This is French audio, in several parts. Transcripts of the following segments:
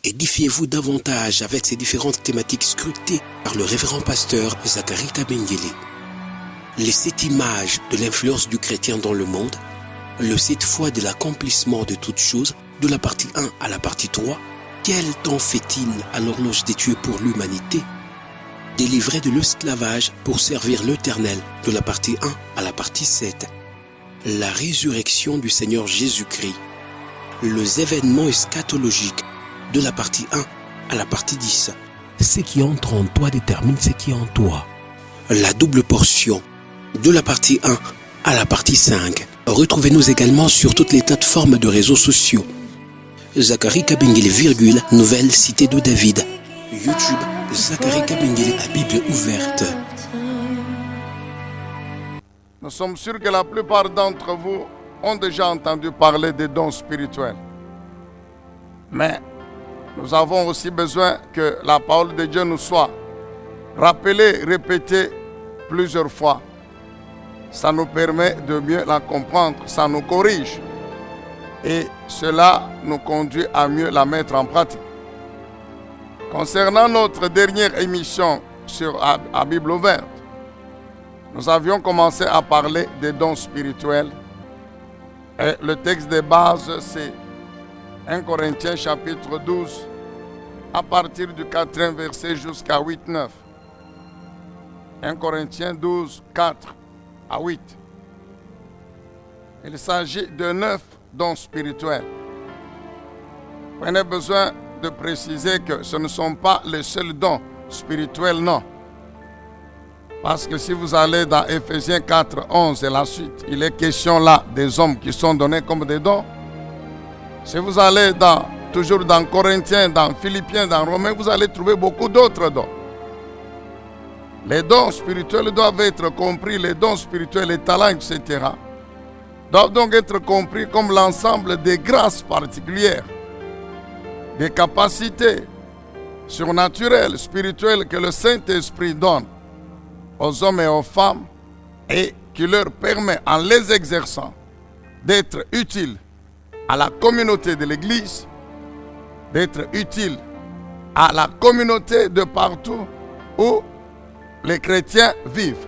Édifiez-vous davantage avec ces différentes thématiques scrutées par le révérend pasteur Zacharie Kabengele. Les 7 images de l'influence du chrétien dans le monde, le 7 fois de l'accomplissement de toutes choses, de la partie 1 à la partie 3, quel temps fait-il à l'horloge des dieux pour l'humanité? Délivré de l'esclavage pour servir l'Éternel, de la partie 1 à la partie 7. La résurrection du Seigneur Jésus-Christ. Les événements eschatologiques, de la partie 1 à la partie 10. Ce qui entre en toi détermine ce qui est en toi. La double portion, de la partie 1 à la partie 5. Retrouvez-nous également sur toutes les plateformes de réseaux sociaux. Zacharie Kabengele, nouvelle cité de David. YouTube, Zacharie Kabengele à Bible ouverte. Nous sommes sûrs que la plupart d'entre vous ont déjà entendu parler des dons spirituels. Mais nous avons aussi besoin que la parole de Dieu nous soit rappelée, répétée plusieurs fois. Ça nous permet de mieux la comprendre, ça nous corrige. Et cela nous conduit à mieux la mettre en pratique. Concernant notre dernière émission à Bible ouverte, nous avions commencé à parler des dons spirituels. Et le texte de base, c'est 1 Corinthiens chapitre 12, à partir du 4e verset jusqu'à 8-9. 1 Corinthiens 12, 4 à 8. Il s'agit de 9 dons spirituels. Prenez besoin de préciser que ce ne sont pas les seuls dons spirituels, non. Parce que si vous allez dans Ephésiens 4, 11 et la suite, il est question là des hommes qui sont donnés comme des dons. Si vous allez toujours dans Corinthiens, dans Philippiens, dans Romains, vous allez trouver beaucoup d'autres dons. Les dons spirituels doivent être compris, les dons spirituels, les talents, etc. doivent donc être compris comme l'ensemble des grâces particulières, des capacités surnaturelles, spirituelles que le Saint-Esprit donne aux hommes et aux femmes et qui leur permet, en les exerçant, d'être utiles à la communauté de l'Église, d'être utiles à la communauté de partout où les chrétiens vivent.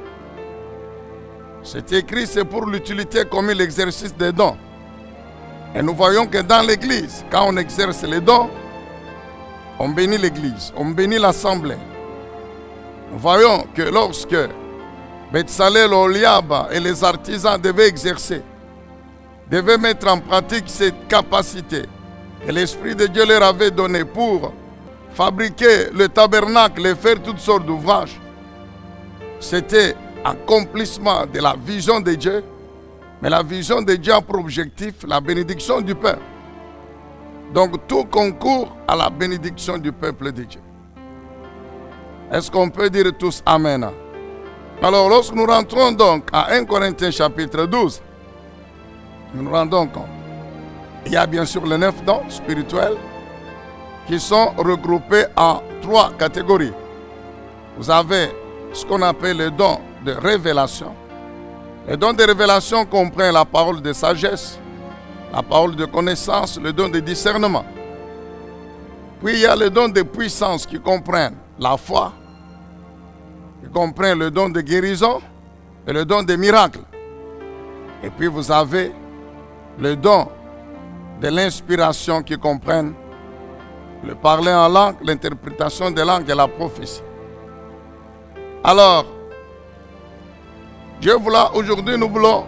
C'est écrit, c'est pour l'utilité comme l'exercice des dons. Et nous voyons que dans l'Église, quand on exerce les dons, on bénit l'Église, on bénit l'Assemblée. Nous voyons que lorsque Betsalel, Oliab et les artisans devaient exercer, devaient mettre en pratique cette capacité que l'Esprit de Dieu leur avait donnée pour fabriquer le tabernacle et faire toutes sortes d'ouvrages, c'était accomplissement de la vision de Dieu, mais la vision de Dieu a pour objectif la bénédiction du peuple. Donc tout concourt à la bénédiction du peuple de Dieu. Est-ce qu'on peut dire tous Amen? Alors lorsque nous rentrons donc à 1 Corinthiens chapitre 12, nous nous rendons compte. Il y a bien sûr les 9 dons spirituels qui sont regroupés en 3 catégories. Vous avez ce qu'on appelle les dons de révélation. Les dons de révélation comprennent la parole de sagesse, la parole de connaissance, le don de discernement. Puis il y a les dons de puissance qui comprennent la foi, qui comprennent le don de guérison et le don des miracles. Et puis vous avez le don de l'inspiration qui comprennent le parler en langue, l'interprétation des langues et la prophétie. Alors, Dieu voulait, aujourd'hui nous voulons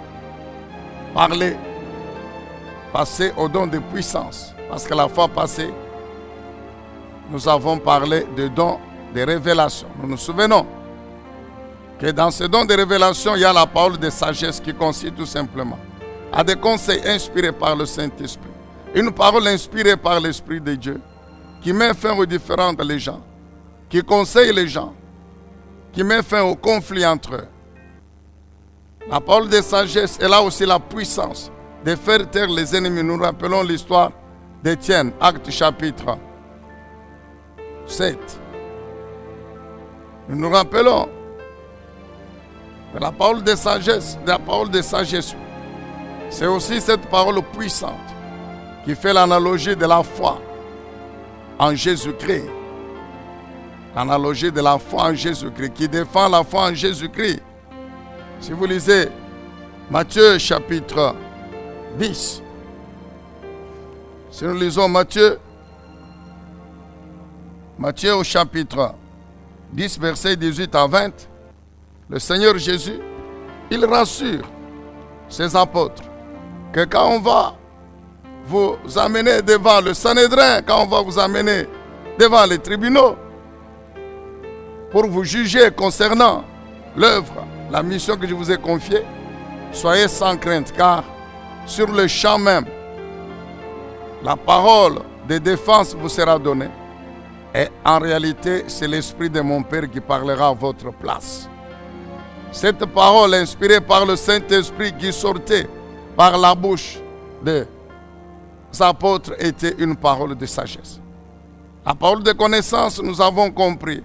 passer au don de puissance. Parce que la fois passée, nous avons parlé de dons de révélation. Nous nous souvenons que dans ce don de révélation, il y a la parole de sagesse qui consiste tout simplement à des conseils inspirés par le Saint-Esprit. Une parole inspirée par l'Esprit de Dieu qui met fin aux différends des gens, qui conseille les gens, qui met fin aux conflits entre eux. La parole de sagesse est là aussi la puissance de faire taire les ennemis. Nous rappelons l'histoire d'Étienne, Actes chapitre 7. Nous nous rappelons de la parole de sagesse, c'est aussi cette parole puissante qui fait l'analogie de la foi. en Jésus-Christ. L'analogie de la foi en Jésus-Christ, qui défend la foi en Jésus-Christ. Si vous lisez Matthieu chapitre 10, si nous lisons Matthieu au chapitre 10, versets 18 à 20, le Seigneur Jésus, il rassure ses apôtres que quand on va vous amener devant le Sanhédrin, quand on va vous amener devant les tribunaux, pour vous juger concernant l'œuvre, la mission que je vous ai confiée, soyez sans crainte, car sur le champ même, la parole de défense vous sera donnée. Et en réalité, c'est l'Esprit de mon Père qui parlera à votre place. Cette parole inspirée par le Saint-Esprit qui sortait par la bouche des apôtres était une parole de sagesse. La parole de connaissance, nous avons compris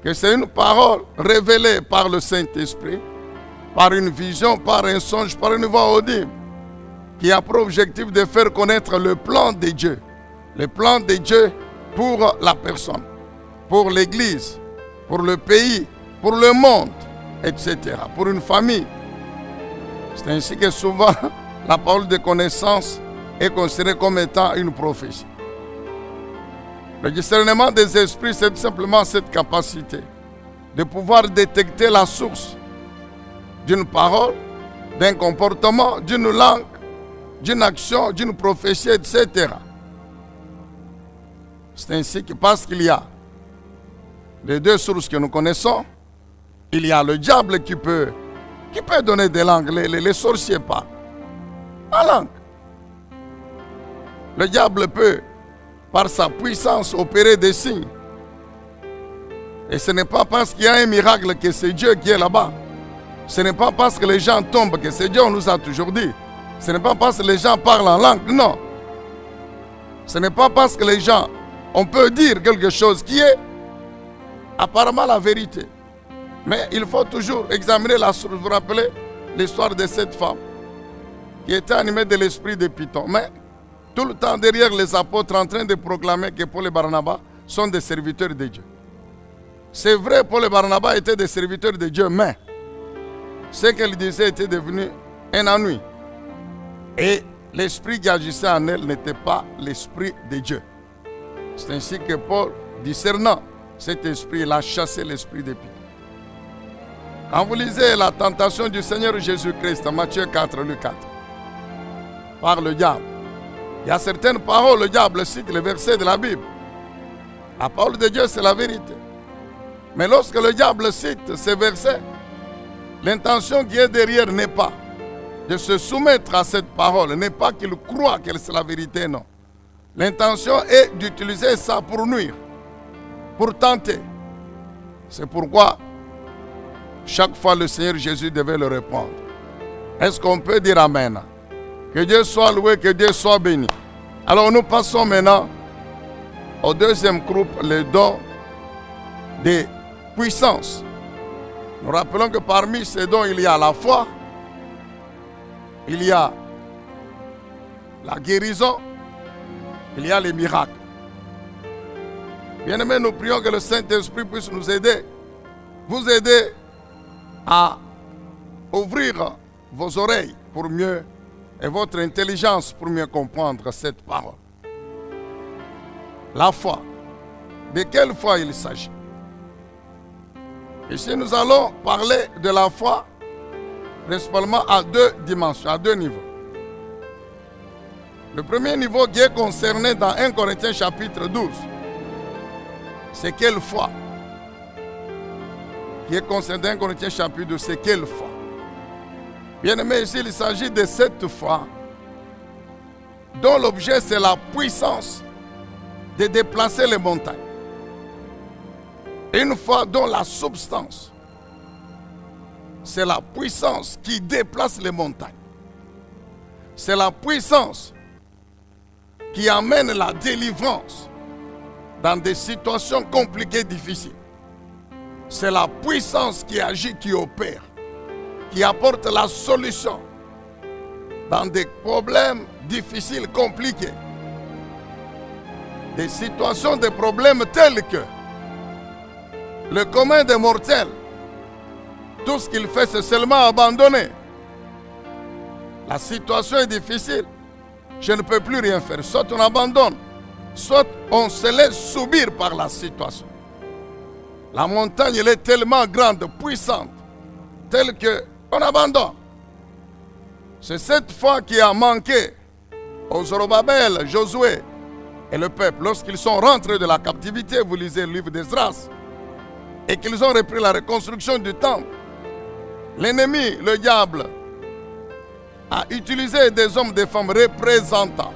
que c'est une parole révélée par le Saint-Esprit, par une vision, par un songe, par une voix audible, qui a pour objectif de faire connaître le plan de Dieu. Le plan de Dieu pour la personne, pour l'Église, pour le pays, pour le monde, etc. Pour une famille. C'est ainsi que souvent, la parole de connaissance est considérée comme étant une prophétie. Le discernement des esprits, c'est tout simplement cette capacité de pouvoir détecter la source d'une parole, d'un comportement, d'une langue, d'une action, d'une prophétie, etc. C'est ainsi que parce qu'il y a les deux sources que nous connaissons, il y a le diable qui peut donner des langues, les sorciers parlent en langue. Le diable peut, par sa puissance, opérer des signes. Et ce n'est pas parce qu'il y a un miracle que c'est Dieu qui est là-bas. Ce n'est pas parce que les gens tombent que c'est Dieu, on nous a toujours dit. Ce n'est pas parce que les gens parlent en langue, non. Ce n'est pas parce que les gens, on peut dire quelque chose qui est apparemment la vérité. Mais il faut toujours examiner la source. Vous vous rappelez l'histoire de cette femme qui était animée de l'esprit de Python. Mais tout le temps derrière les apôtres en train de proclamer que Paul et Barnabas sont des serviteurs de Dieu. C'est vrai, Paul et Barnabas étaient des serviteurs de Dieu, mais ce qu'elle disait était devenu un ennui. Et l'esprit qui agissait en elle n'était pas l'esprit de Dieu. C'est ainsi que Paul, discernant cet esprit, il a chassé l'esprit de Python. Quand vous lisez la tentation du Seigneur Jésus-Christ, Matthieu 4, Luc 4, par le diable, il y a certaines paroles, le diable cite les versets de la Bible. La parole de Dieu, c'est la vérité. Mais lorsque le diable cite ces versets, l'intention qui est derrière n'est pas de se soumettre à cette parole, n'est pas qu'il croit que c'est la vérité, non. L'intention est d'utiliser ça pour nuire, pour tenter. C'est pourquoi chaque fois le Seigneur Jésus devait le répondre. Est-ce qu'on peut dire Amen? Que Dieu soit loué, que Dieu soit béni. Alors nous passons maintenant au deuxième groupe, les dons des puissances. Nous rappelons que parmi ces dons, il y a la foi, il y a la guérison, il y a les miracles. Bien-aimés, nous prions que le Saint-Esprit puisse nous aider, vous aider à ouvrir vos oreilles pour mieux et votre intelligence pour mieux comprendre cette parole. La foi. De quelle foi il s'agit? Ici, nous allons parler de la foi principalement à deux dimensions, à deux niveaux. Le premier niveau qui est concerné dans 1 Corinthiens chapitre 12, c'est quelle foi? Qui est concerné dans 1 Corinthiens chapitre 12, c'est quelle foi? Bien-aimé, ici, il s'agit de cette foi dont l'objet, c'est la puissance de déplacer les montagnes. Une foi dont la substance, c'est la puissance qui déplace les montagnes. C'est la puissance qui amène la délivrance dans des situations compliquées, difficiles. C'est la puissance qui agit, qui opère, qui apporte la solution dans des problèmes difficiles, compliqués. des situations, des problèmes tels que le commun des mortels, tout ce qu'il fait, c'est seulement abandonner. La situation est difficile. Je ne peux plus rien faire. Soit on abandonne, soit on se laisse subir par la situation. La montagne, elle est tellement grande, puissante, telle qu'on abandonne. C'est cette foi qui a manqué aux Zorobabel, Josué et le peuple. Lorsqu'ils sont rentrés de la captivité, vous lisez le livre d'Esdras, et qu'ils ont repris la reconstruction du temple. L'ennemi, le diable, a utilisé des hommes, des femmes représentant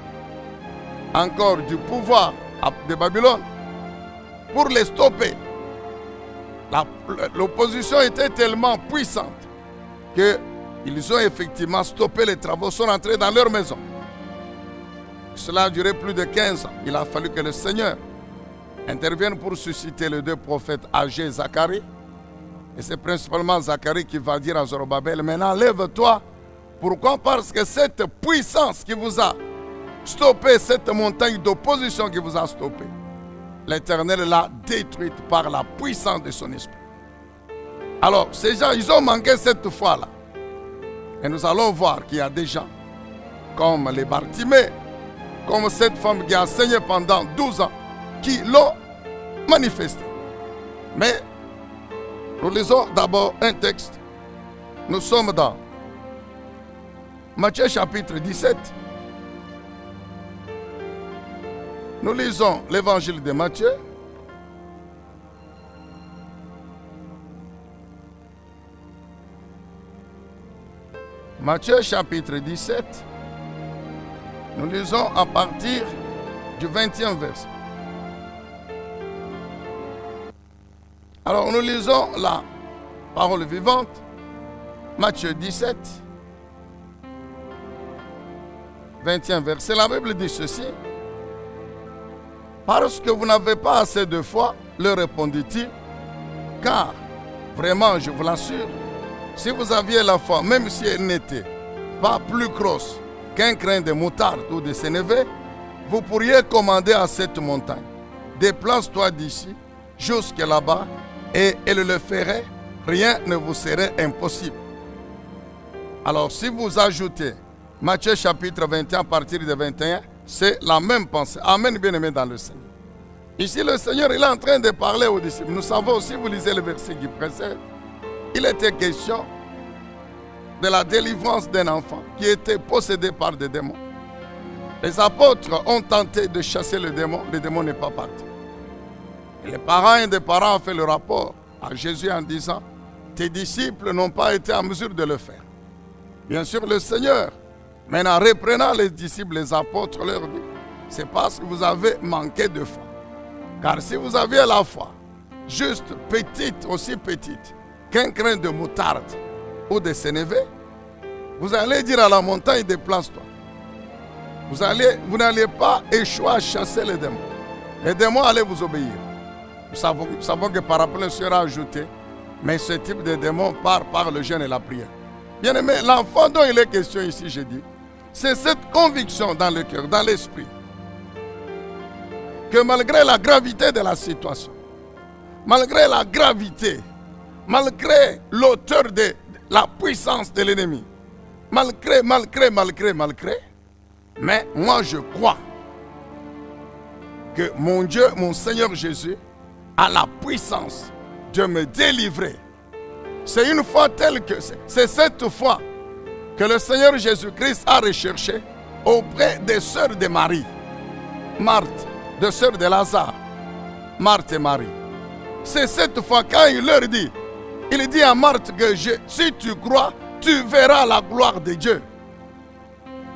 encore du pouvoir de Babylone pour les stopper. L'opposition était tellement puissante qu'ils ont effectivement stoppé les travaux, sont rentrés dans leur maison. Cela a duré plus de 15 ans. Il a fallu que le Seigneur intervienne pour susciter les deux prophètes âgés, Zacharie. Et c'est principalement Zacharie qui va dire à Zorobabel, maintenant lève-toi. Pourquoi? Parce que cette puissance qui vous a stoppé, cette montagne d'opposition qui vous a stoppé, l'Éternel l'a détruite par la puissance de son esprit. Alors, ces gens, ils ont manqué cette foi-là. Et nous allons voir qu'il y a des gens, comme les Bartimée, comme cette femme qui a saigné pendant 12 ans, qui l'ont manifesté. Mais, nous lisons d'abord un texte. Nous sommes dans Matthieu chapitre 17. Nous lisons l'évangile de Matthieu. Matthieu chapitre 17. Nous lisons à partir du 20e verset. Alors nous lisons la parole vivante. Matthieu 17. 20e verset. La Bible dit ceci. Parce que vous n'avez pas assez de foi, leur répondit-il, car vraiment, je vous l'assure, si vous aviez la foi, même si elle n'était pas plus grosse qu'un grain de moutarde ou de sénévé, vous pourriez commander à cette montagne, déplace-toi d'ici jusque là-bas, et elle le ferait, rien ne vous serait impossible. Alors si vous ajoutez Matthieu chapitre 21 à partir de 21, c'est la même pensée. Amen, bien-aimé dans le Seigneur. Ici, le Seigneur, il est en train de parler aux disciples. Nous savons, si vous lisez le verset qui précède, il était question de la délivrance d'un enfant qui était possédé par des démons. Les apôtres ont tenté de chasser le démon n'est pas parti. Et les parents des parents ont fait le rapport à Jésus en disant, tes disciples n'ont pas été en mesure de le faire. Bien sûr, le Seigneur, maintenant, reprenant les disciples, les apôtres, leur dit, c'est parce que vous avez manqué de foi. Car si vous aviez la foi, juste petite, aussi petite, qu'un grain de moutarde ou de sénévé, vous allez dire à la montagne, déplace-toi. Vous n'allez pas échouer à chasser les démons. Les démons allaient vous obéir. Nous savons que par après, sera ajouté, mais ce type de démon part par le jeûne et la prière. Bien aimé, l'enfant dont il est question ici, je dis, c'est cette conviction dans le cœur, dans l'esprit, que malgré la gravité de la situation, malgré la gravité, malgré l'auteur de la puissance de l'ennemi, malgré, mais moi je crois que mon Dieu, mon Seigneur Jésus, a la puissance de me délivrer. C'est une foi telle que, c'est cette foi que le Seigneur Jésus-Christ a recherché auprès des sœurs de Marie, Marthe, des sœurs de Lazare, Marthe et Marie. C'est cette foi quand il leur dit, il dit à Marthe que si tu crois, tu verras la gloire de Dieu.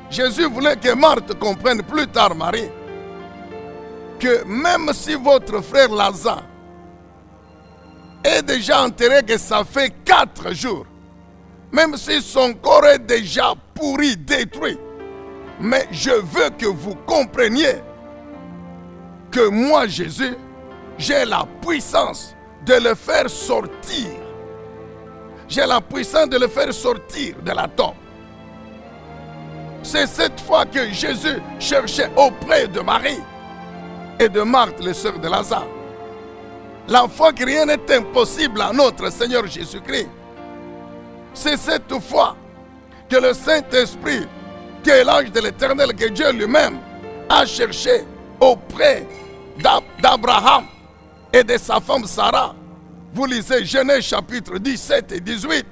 Jésus voulait que Marthe comprenne plus tard, Marie, que même si votre frère Lazare est déjà enterré, que ça fait 4 jours, même si son corps est déjà pourri, détruit, mais je veux que vous compreniez que moi, Jésus, j'ai la puissance de le faire sortir. J'ai la puissance de le faire sortir de la tombe. C'est cette fois que Jésus cherchait auprès de Marie. et de Marthe, les sœurs de Lazare. La foi que rien n'est impossible à notre Seigneur Jésus-Christ. C'est cette foi que le Saint-Esprit, qui est l'ange de l'Éternel, que Dieu lui-même a cherché auprès d'Abraham et de sa femme Sarah. Vous lisez Genèse chapitre 17 et 18.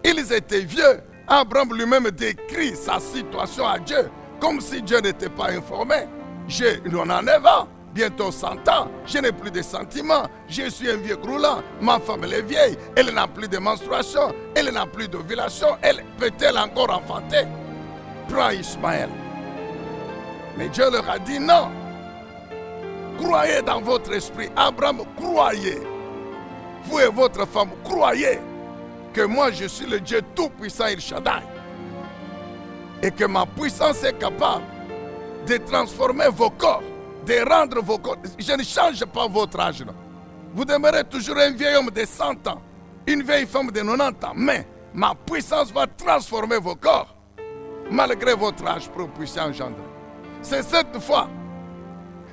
Ils étaient vieux. Abraham lui-même décrit sa situation à Dieu comme si Dieu n'était pas informé. J'ai 99 ans, bientôt 100 ans, je n'ai plus de sentiments, je suis un vieux croulant, ma femme elle est vieille, elle n'a plus de menstruation, elle n'a plus d'ovulation, elle peut-elle encore enfanter? Prends Ismaël. Mais Dieu leur a dit non. Croyez dans votre esprit. Abraham, croyez. Vous et votre femme, croyez que moi je suis le Dieu tout-puissant El Shaddai. Et que ma puissance est capable de transformer vos corps, de rendre vos corps. Je ne change pas votre âge. Non. Vous demeurez toujours un vieil homme de 100 ans, une vieille femme de 90 ans. Mais ma puissance va transformer vos corps, malgré votre âge pour puissant engendré. C'est cette fois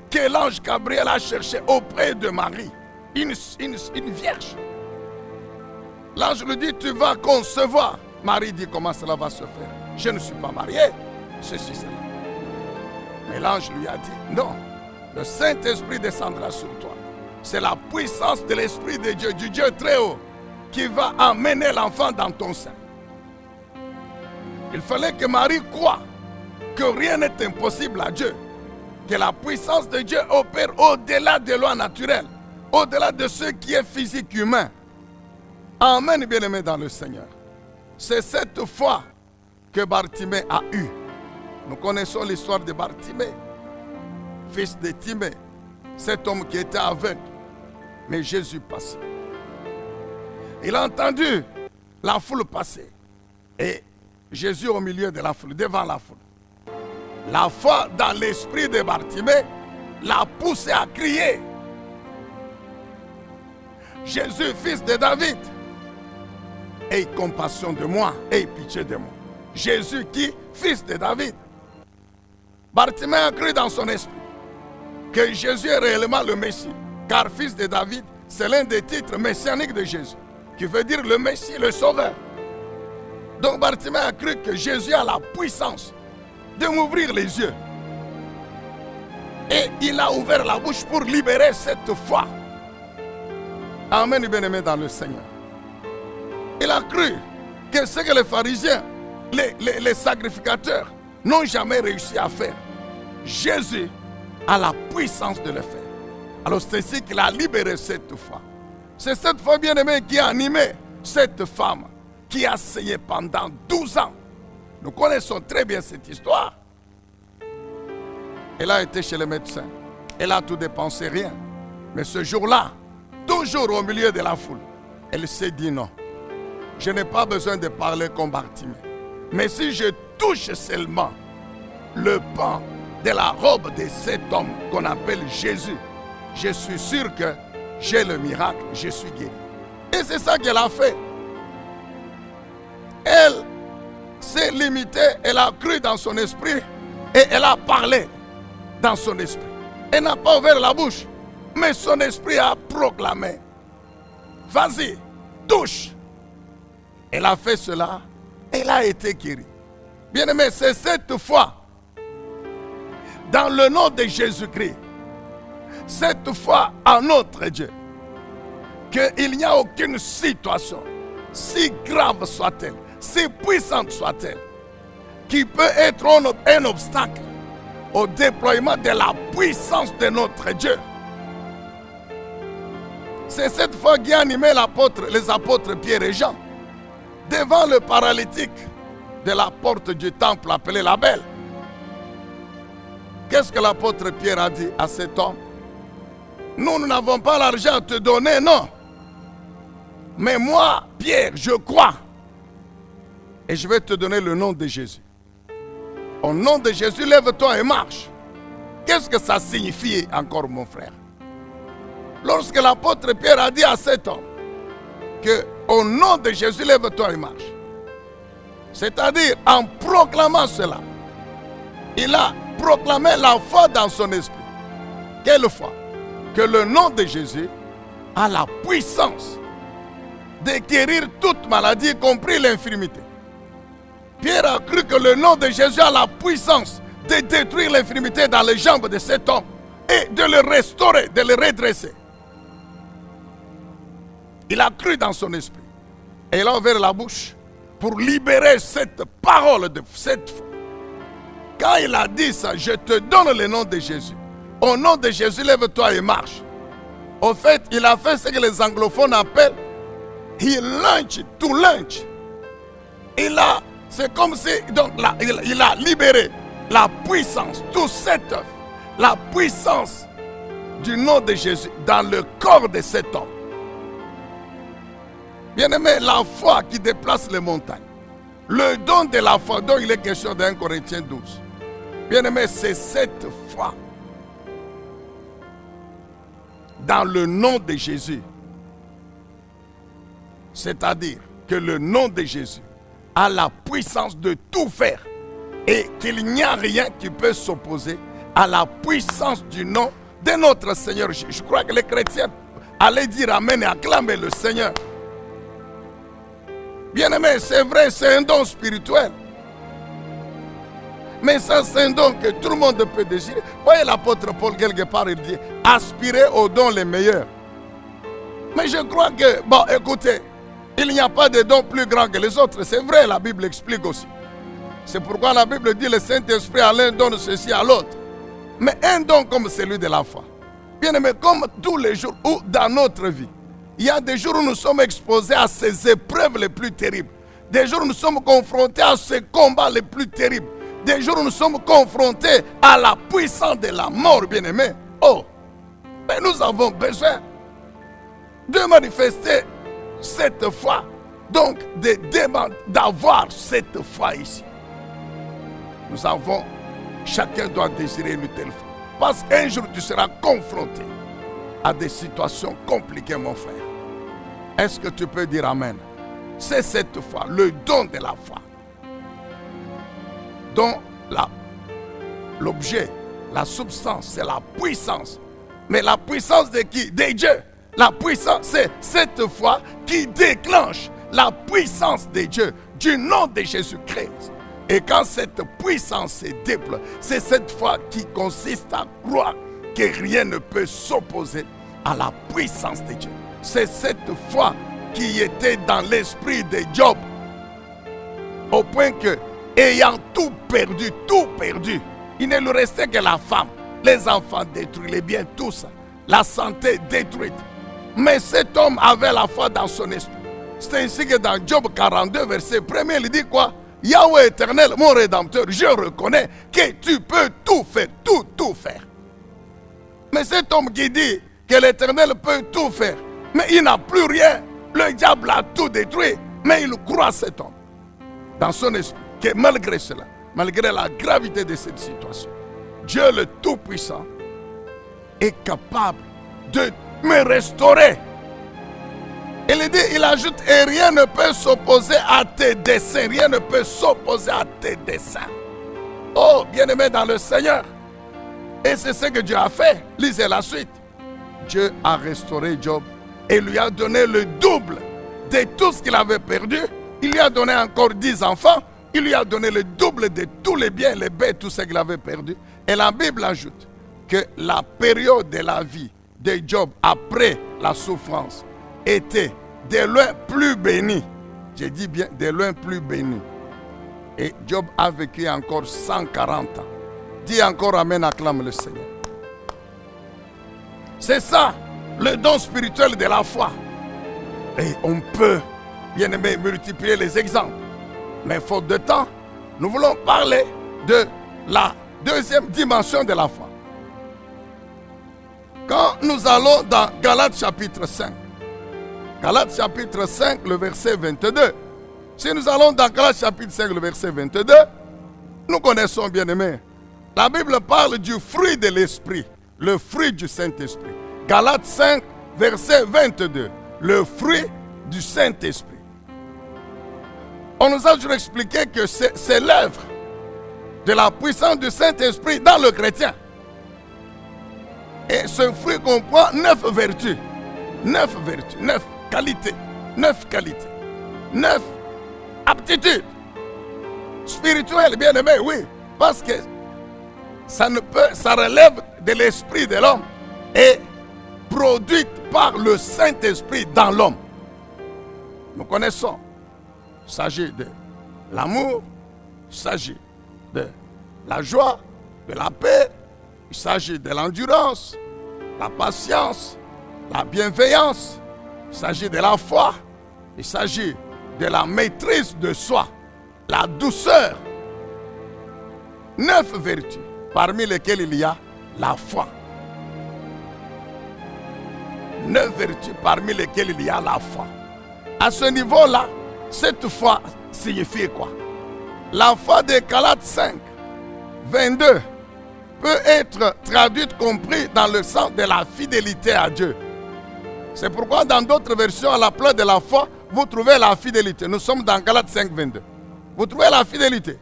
que l'ange Gabriel a cherché auprès de Marie, une vierge. L'ange lui dit, tu vas concevoir. Marie dit, comment cela va se faire? Je ne suis pas mariée. Ceci, cela. Mais l'ange lui a dit, non, le Saint-Esprit descendra sur toi. C'est la puissance de l'Esprit de Dieu, du Dieu très haut, qui va amener l'enfant dans ton sein. Il fallait que Marie croie que rien n'est impossible à Dieu, que la puissance de Dieu opère au-delà des lois naturelles, au-delà de ce qui est physique humain. Amen, bien-aimés dans le Seigneur. C'est cette foi que Bartimée a eue. Nous connaissons l'histoire de Bartimée, fils de Timée, cet homme qui était aveugle. Mais Jésus passait. Il a entendu la foule passer. Et Jésus au milieu de la foule, devant la foule. La foi dans l'esprit de Bartimée l'a poussé à crier. Jésus, fils de David, aie compassion de moi, aie pitié de moi. Jésus qui, fils de David. Bartimée a cru dans son esprit que Jésus est réellement le Messie. Car fils de David, c'est l'un des titres messianiques de Jésus, qui veut dire le Messie, le Sauveur. Donc Bartimée a cru que Jésus a la puissance de m'ouvrir les yeux. Et il a ouvert la bouche pour libérer cette foi. Amen, bien-aimé dans le Seigneur. Il a cru que ce que les pharisiens, les sacrificateurs n'ont jamais réussi à faire, Jésus a la puissance de le faire. Alors c'est ici qu'il a libéré cette foi. C'est cette foi bien-aimée qui a animé cette femme qui a saigné pendant 12 ans. Nous connaissons très bien cette histoire. Elle a été chez le médecin. Elle a tout dépensé, rien. Mais ce jour-là, toujours au milieu de la foule, elle s'est dit non. Je n'ai pas besoin de parler comme Bartimée. Mais si je touche seulement le pan de la robe de cet homme qu'on appelle Jésus, je suis sûr que j'ai le miracle, je suis guéri. Et c'est ça qu'elle a fait. Elle s'est limitée, elle a cru dans son esprit et elle a parlé dans son esprit. Elle n'a pas ouvert la bouche, mais son esprit a proclamé. Vas-y, touche. Elle a fait cela, elle a été guérie. Bien-aimé, c'est cette foi, dans le nom de Jésus-Christ, cette foi en notre Dieu, qu'il n'y a aucune situation, si grave soit-elle, si puissante soit-elle, qui peut être un obstacle au déploiement de la puissance de notre Dieu. C'est cette foi qui a animé les apôtres Pierre et Jean devant le paralytique de la porte du temple appelé la Belle. Qu'est-ce que l'apôtre Pierre a dit à cet homme? Nous n'avons pas l'argent à te donner, non. Mais moi, Pierre, je crois. Et je vais te donner le nom de Jésus. Au nom de Jésus, lève-toi et marche. Qu'est-ce que ça signifie encore, mon frère? Lorsque l'apôtre Pierre a dit à cet homme que au nom de Jésus, lève-toi et marche. C'est-à-dire, en proclamant cela, il a proclamé la foi dans son esprit. Quelle foi? Que le nom de Jésus a la puissance de guérir toute maladie, y compris l'infirmité. Pierre a cru que le nom de Jésus a la puissance de détruire l'infirmité dans les jambes de cet homme et de le restaurer, de le redresser. Il a cru dans son esprit et il a ouvert la bouche pour libérer cette parole de cette foi. Quand il a dit ça, je te donne le nom de Jésus. Au nom de Jésus, lève-toi et marche. Au fait, il a fait ce que les anglophones appellent he launched to launch. C'est comme si, donc, il a libéré la puissance, tout cette œuvre, la puissance du nom de Jésus dans le corps de cet homme. Bien-aimé, la foi qui déplace les montagnes, le don de la foi dont il est question dans 1 Corinthiens 12. Bien-aimé, c'est cette foi dans le nom de Jésus. C'est-à-dire que le nom de Jésus a la puissance de tout faire et qu'il n'y a rien qui peut s'opposer à la puissance du nom de notre Seigneur. Je crois que les chrétiens allaient dire Amen et acclamer le Seigneur. Bien-aimé, c'est vrai, c'est un don spirituel. Mais ça, c'est un don que tout le monde peut désirer. Voyez l'apôtre Paul, quelque part, il dit aspirez aux dons les meilleurs. Mais je crois que, bon, écoutez, il n'y a pas de dons plus grands que les autres. C'est vrai, la Bible explique aussi. C'est pourquoi la Bible dit le Saint-Esprit à l'un donne ceci à l'autre. Mais un don comme celui de la foi. Bien-aimé, comme tous les jours ou dans notre vie, il y a des jours où nous sommes exposés à ces épreuves les plus terribles. Des jours où nous sommes confrontés à ces combats les plus terribles. Des jours où nous sommes confrontés à la puissance de la mort, bien-aimé. Oh, mais nous avons besoin de manifester cette foi. Donc, d'avoir cette foi ici. Nous avons, chacun doit désirer une telle foi. Parce qu'un jour, tu seras confronté à des situations compliquées, mon frère. Est-ce que tu peux dire Amen? C'est cette foi, le don de la foi, dont l'objet, la substance, c'est la puissance. Mais la puissance de qui? De Dieu. La puissance, c'est cette foi qui déclenche la puissance de Dieu, du nom de Jésus-Christ. Et quand cette puissance se déploie, c'est cette foi qui consiste à croire que rien ne peut s'opposer à la puissance de Dieu. C'est cette foi qui était dans l'esprit de Job. Au point que, ayant tout perdu, il ne lui restait que la femme, les enfants détruits, les biens, tout ça, la santé détruite. Mais cet homme avait la foi dans son esprit. C'est ainsi que dans Job 42, verset 1er, il dit quoi? Yahweh éternel, mon rédempteur, je reconnais que tu peux tout faire, tout faire. Mais cet homme qui dit que l'Éternel peut tout faire, mais il n'a plus rien, le diable a tout détruit, mais il croit cet homme dans son esprit, que malgré cela, malgré la gravité de cette situation, Dieu le Tout-Puissant est capable de me restaurer. Il ajoute, et rien ne peut s'opposer à tes desseins, rien ne peut s'opposer à tes desseins. Oh, bien-aimé dans le Seigneur. Et c'est ce que Dieu a fait. Lisez la suite. Dieu a restauré Job et lui a donné le double de tout ce qu'il avait perdu. Il lui a donné encore 10 enfants. Il lui a donné le double de tous les biens, les bêtes, tout ce qu'il avait perdu. Et la Bible ajoute que la période de la vie de Job après la souffrance était de loin plus bénie. Je dis bien de loin plus bénie. Et Job a vécu encore 140 ans. Dis encore Amen, acclame le Seigneur. C'est ça, le don spirituel de la foi. Et on peut, bien aimé, multiplier les exemples. Mais faute de temps, nous voulons parler de la deuxième dimension de la foi. Quand nous allons dans Galates chapitre 5, Galates chapitre 5, le verset 22. Si nous allons dans Galates chapitre 5, le verset 22, nous connaissons bien aimé. La Bible parle du fruit de l'esprit, le fruit du Saint-Esprit. Galates 5, verset 22, le fruit du Saint-Esprit. On nous a toujours expliqué que c'est l'œuvre de la puissance du Saint-Esprit dans le chrétien. Et ce fruit comprend 9 vertus. 9 vertus, 9 qualités, 9 qualités, 9 aptitudes spirituelles, bien aimé, oui. Parce que ça relève de l'esprit de l'homme et produite par le Saint-Esprit dans l'homme. Nous connaissons. Il s'agit de l'amour, il s'agit de la joie, de la paix, il s'agit de l'endurance, la patience, la bienveillance, il s'agit de la foi, il s'agit de la maîtrise de soi, la douceur. 9 vertus, parmi lesquelles il y a la foi. 9 vertus parmi lesquelles il y a la foi. À ce niveau-là, cette foi signifie quoi? La foi des Galates 5, 22 peut être traduite, compris dans le sens de la fidélité à Dieu. C'est pourquoi dans d'autres versions, à la place de la foi, vous trouvez la fidélité. Nous sommes dans Galates 5, 22. Vous trouvez la fidélité.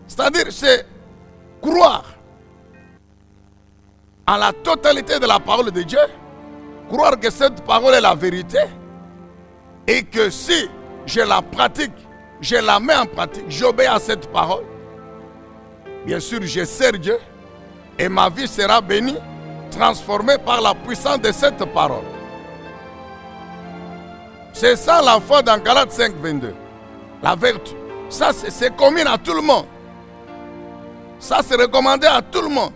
C'est-à-dire, c'est croire en la totalité de la parole de Dieu, croire que cette parole est la vérité et que si je la pratique, je la mets en pratique, j'obéis à cette parole, bien sûr, je sers Dieu et ma vie sera bénie, transformée par la puissance de cette parole. C'est ça la foi dans Galates 5, 22. La vertu. Ça, c'est commun à tout le monde. Ça, c'est recommandé à tout le monde.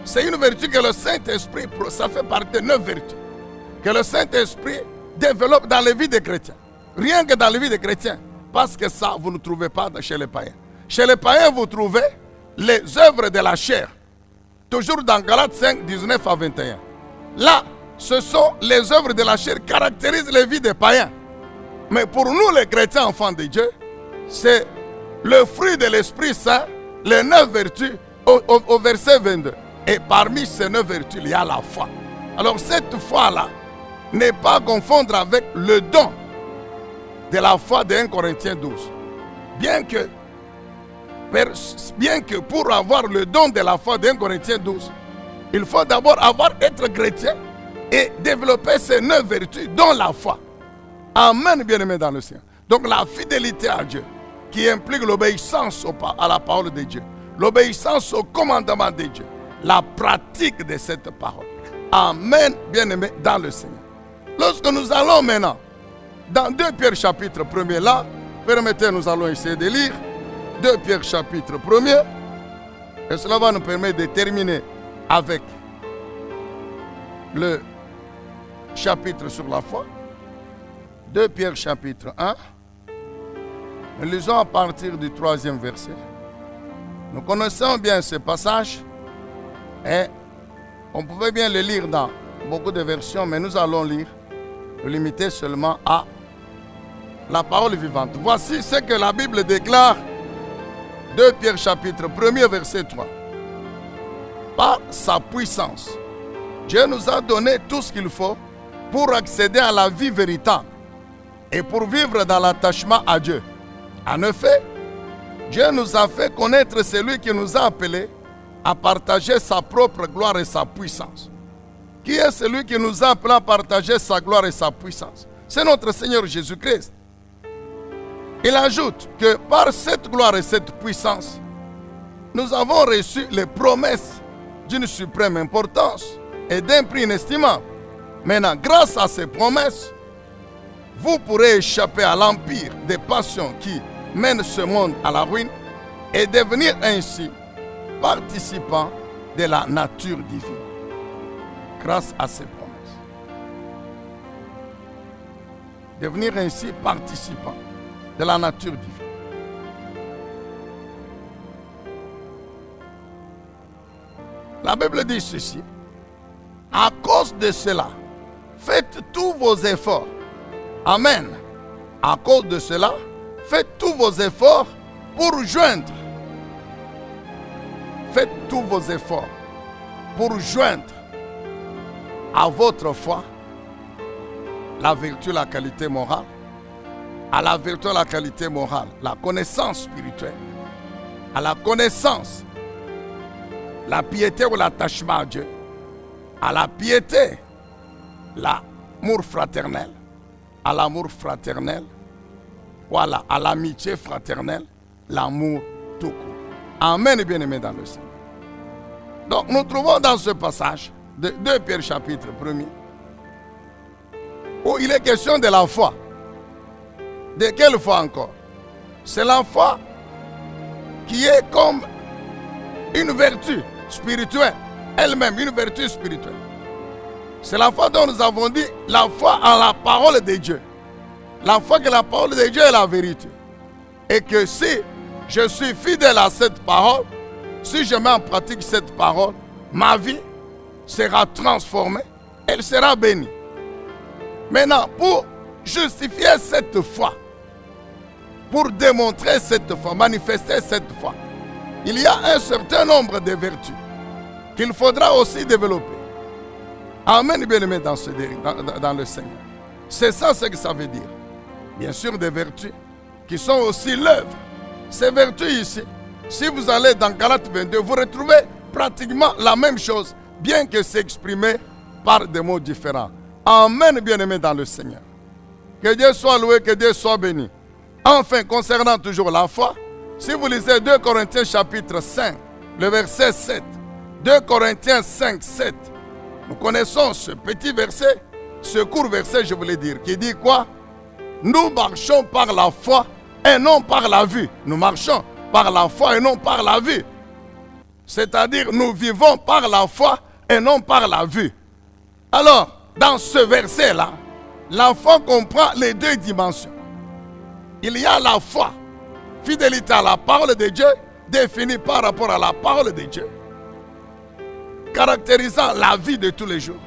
C'est une vertu que le Saint-Esprit, ça fait partie de 9 vertus, que le Saint-Esprit développe dans les vies des chrétiens. Rien que dans les vies des chrétiens. Parce que ça, vous ne trouvez pas chez les païens. Chez les païens, vous trouvez les œuvres de la chair. Toujours dans Galates 5, 19 à 21. Là, ce sont les œuvres de la chair qui caractérisent les vies des païens. Mais pour nous, les chrétiens enfants de Dieu, c'est le fruit de l'Esprit Saint, les 9 vertus au verset 22. Et parmi ces 9 vertus, il y a la foi. Alors cette foi-là n'est pas à confondre avec le don de la foi de 1 Corinthiens 12. Bien que pour avoir le don de la foi de 1 Corinthiens 12, il faut d'abord être chrétien et développer ces 9 vertus, dont la foi. Amen, bien-aimé dans le Seigneur. Donc la fidélité à Dieu, qui implique l'obéissance à la parole de Dieu, l'obéissance au commandement de Dieu, la pratique de cette parole. Amen, bien-aimé dans le Seigneur. Lorsque nous allons maintenant dans 2 Pierre chapitre 1er, là, permettez, nous allons essayer de lire 2 Pierre chapitre 1er, et cela va nous permettre de terminer avec le chapitre sur la foi. 2 Pierre chapitre 1, nous lisons à partir du 3e verset. Nous connaissons bien ce passage et on pouvait bien le lire dans beaucoup de versions, mais nous allons lire, nous limiter seulement à la parole vivante. Voici ce que la Bible déclare, 2 Pierre chapitre 1er verset 3. Par sa puissance, Dieu nous a donné tout ce qu'il faut pour accéder à la vie véritable et pour vivre dans l'attachement à Dieu. En effet, Dieu nous a fait connaître celui qui nous a appelés à partager sa propre gloire et sa puissance. Qui est celui qui nous a appelés à partager sa gloire et sa puissance? C'est notre Seigneur Jésus-Christ. Il ajoute que par cette gloire et cette puissance, nous avons reçu les promesses d'une suprême importance et d'un prix inestimable. Maintenant, grâce à ces promesses, vous pourrez échapper à l'empire des passions qui mènent ce monde à la ruine et devenir ainsi participant de la nature divine. Grâce à ces promesses. Devenir ainsi participant de la nature divine. La Bible dit ceci. À cause de cela, faites tous vos efforts. Amen. À cause de cela, faites tous vos efforts pour joindre. Faites tous vos efforts pour joindre à votre foi la vertu, la qualité morale. À la vertu, la qualité morale, la connaissance spirituelle. À la connaissance la piété ou l'attachement à Dieu, à la piété, l'amour fraternel, à l'amour fraternel, voilà, à l'amitié fraternelle, l'amour tout court. Amen, bien-aimés dans le Seigneur. Donc nous trouvons dans ce passage de 2 Pierre chapitre 1er, où il est question de la foi. De quelle foi encore? C'est la foi qui est comme une vertu spirituelle, elle-même une vertu spirituelle. C'est la foi dont nous avons dit la foi en la parole de Dieu. La foi que la parole de Dieu est la vérité. Et que si je suis fidèle à cette parole, si je mets en pratique cette parole, ma vie sera transformée, elle sera bénie. Maintenant, pour justifier cette foi, pour démontrer cette foi, manifester cette foi, il y a un certain nombre de vertus qu'il faudra aussi développer. Amen, bien-aimés dans le Seigneur. C'est ça ce que ça veut dire. Bien sûr, des vertus qui sont aussi l'œuvre. Ces vertus ici, si vous allez dans Galates 22, vous retrouvez pratiquement la même chose, bien que c'est exprimé par des mots différents. Amen, bien-aimés dans le Seigneur. Que Dieu soit loué, que Dieu soit béni. Enfin, concernant toujours la foi, si vous lisez 2 Corinthiens chapitre 5, le verset 7, 2 Corinthiens 5, 7, nous connaissons ce petit verset, ce court verset, je voulais dire, qui dit quoi? Nous marchons par la foi et non par la vue. Nous marchons par la foi et non par la vue. C'est-à-dire, nous vivons par la foi et non par la vue. Alors, dans ce verset-là, la foi comprend les deux dimensions. Il y a la foi, fidélité à la parole de Dieu, définie par rapport à la parole de Dieu, caractérisant la vie de tous les jours.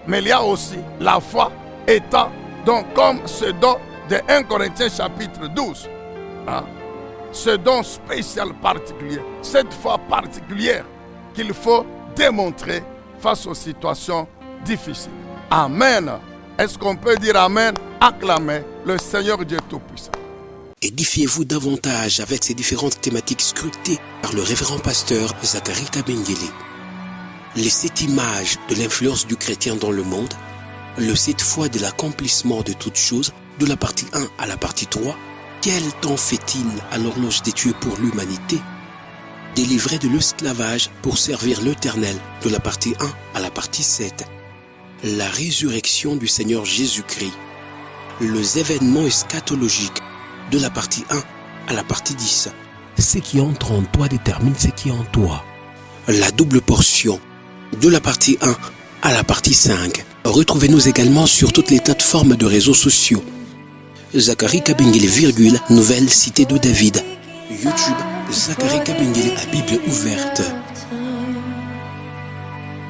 Mais il y a aussi la foi étant donc comme ce don de 1 Corinthiens chapitre 12. Hein? Ce don spécial particulier, cette foi particulière qu'il faut démontrer face aux situations difficiles. Amen. Est-ce qu'on peut dire Amen? Acclamez le Seigneur Dieu Tout-Puissant. Édifiez-vous davantage avec ces différentes thématiques scrutées par le révérend pasteur Zacharie Kabengele. Les 7 images de l'influence du chrétien dans le monde, le 7 fois de l'accomplissement de toutes choses, de la partie 1 à la partie 3, quel temps fait-il à l'horloge des dieux pour l'humanité? Délivré de l'esclavage pour servir l'Éternel, de la partie 1 à la partie 7. La résurrection du Seigneur Jésus-Christ. Les événements eschatologiques, de la partie 1 à la partie 10. Ce qui entre en toi détermine ce qui est en toi. La double portion, de la partie 1 à la partie 5. Retrouvez-nous également sur toutes les plateformes de réseaux sociaux. Zacharie Kabengele, Nouvelle Cité de David. YouTube, Zacharie Kabengele à Bible ouverte.